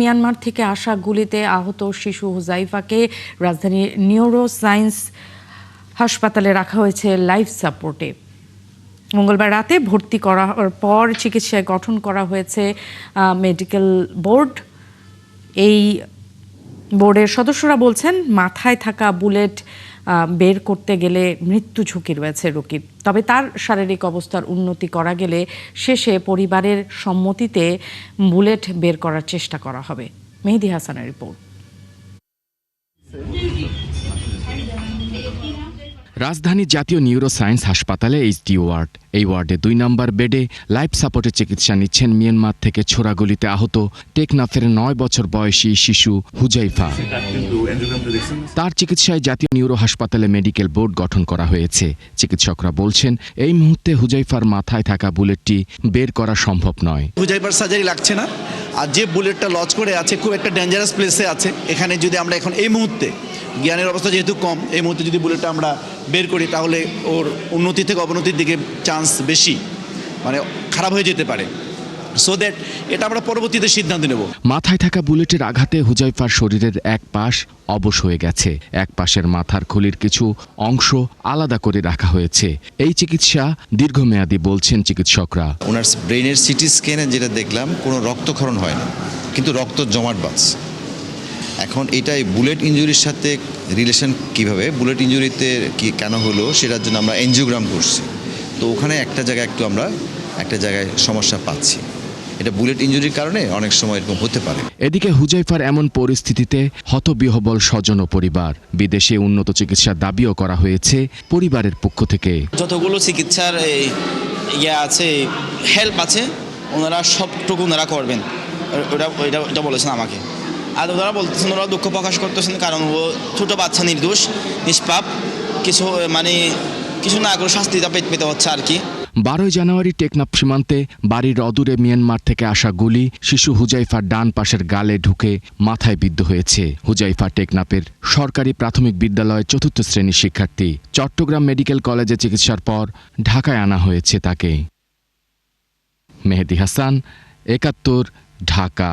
Myanmar থেকে আসা গুলিতে আহত শিশু হুজাইফাকে রাজধানীর নিউরো সায়েন্স হাসপাতালে রাখা হয়েছে লাইফ সাপোর্টে। মঙ্গলবার রাতে ভর্তি করার পর চিকিৎসায় গঠন করা হয়েছে মেডিকেল বোর্ড। এই বোর্ডের সদস্যরা বলছেন, মাথায় থাকা বুলেট বের করতে গেলে মৃত্যু ঝুঁকি রয়েছে রোগীর। তবে তার শারীরিক অবস্থার উন্নতি করা গেলে শেষে পরিবারের সম্মতিতে বুলেট বের করার চেষ্টা করা হবে। মেহেদী হাসানের রিপোর্ট। রাজধানী জাতীয় নিউরো সায়েন্স হাসপাতালে এইচডি ওয়ার্ড। এই ওয়ার্ডে ২ নম্বর বেডে লাইফ সাপোর্টে চিকিৎসা নিচ্ছেন মিয়ানমার থেকে ছোড়াগুলিতে আহত টেকনাফের ৯ বছর বয়সী শিশু হুজাইফা। তার চিকিৎসায় জাতীয় নিউরো হাসপাতালে মেডিকেল বোর্ড গঠন করা হয়েছে। চিকিৎসকরা বলছেন, এই মুহূর্তে হুজাইফার মাথায় থাকা বুলেটটি বের করা সম্ভব নয়। হুজাইফার সার্জারি লাগছে না, আর যে বুলেটটা লজ করে আছে খুব একটা ডেঞ্জারাস প্লেসে আছে। এখানে যদি আমরা এখন এই মুহূর্তে, জ্ঞানের অবস্থা যেহেতু কম, এই মুহূর্তে যদি বুলেটটা আমরা বের করি তাহলে ওর উন্নতি থেকে অবনতির দিকে চান্স বেশি, মানে খারাপ হয়ে যেতে পারে। সো দ্যাট এটা আমরা পরবর্তীতে সিদ্ধান্ত নেব। মাথায় থাকা বুলেটের আঘাতে হুজাইফার শরীরের এক পাশ অবশ হয়ে গেছে। এক পাশের মাথার খুলির কিছু অংশ আলাদা করে রাখা হয়েছে। এই চিকিৎসা দীর্ঘমেয়াদী বলছেন চিকিৎসকরা। ওনার ব্রেনের সিটি স্ক্যানে যেটা দেখলাম, কোনো রক্তক্ষরণ হয় না, কিন্তু রক্ত জমাট বাঁধছে। এখন এটাই বুলেট ইঞ্জুরির সাথে রিলেশন কিভাবে, বুলেট ইঞ্জুরিতে কি কেন হলো সেটার জন্য আমরা এনজিওগ্রাম করছি। তো ওখানে একটা জায়গায় সমস্যা পাচ্ছি। এটা বুলেট ইঞ্জুরির কারণে অনেক সময় এরকম হতে পারে। এদিকে হুজাইফার এমন পরিস্থিতিতে হতবিহ্বল স্বজন ও পরিবার। বিদেশে উন্নত চিকিৎসার দাবিও করা হয়েছে পরিবারের পক্ষ থেকে। যতগুলো চিকিৎসার আছে, হেল্প আছে, ওনারা সবটুকু ওনারা করবেন, এটা বলেছেন আমাকে। আর ওনারা বলতেছেন, ওরা দুঃখ প্রকাশ করতেছেন, কারণ ও ছোটো বাচ্চা, নির্দোষ, নিষ্পাপ, কিছু না করে শাস্তিটা পেতে হচ্ছে আর কি। 12 জানুয়ারি টেকনাফ সীমান্তে বাড়ির অদূরে মিয়ানমার থেকে আসা গুলি শিশু হুজাইফার ডান পাশের গালে ঢুকে মাথায় বিদ্ধ হয়েছে। হুজাইফা টেকনাফের সরকারি প্রাথমিক বিদ্যালয়ের ৪র্থ শ্রেণীর শিক্ষার্থী। চট্টগ্রাম মেডিকেল কলেজে চিকিৎসার পর ঢাকায় আনা হয়েছে তাকে। মেহেদী হাসান, ৭১, ঢাকা।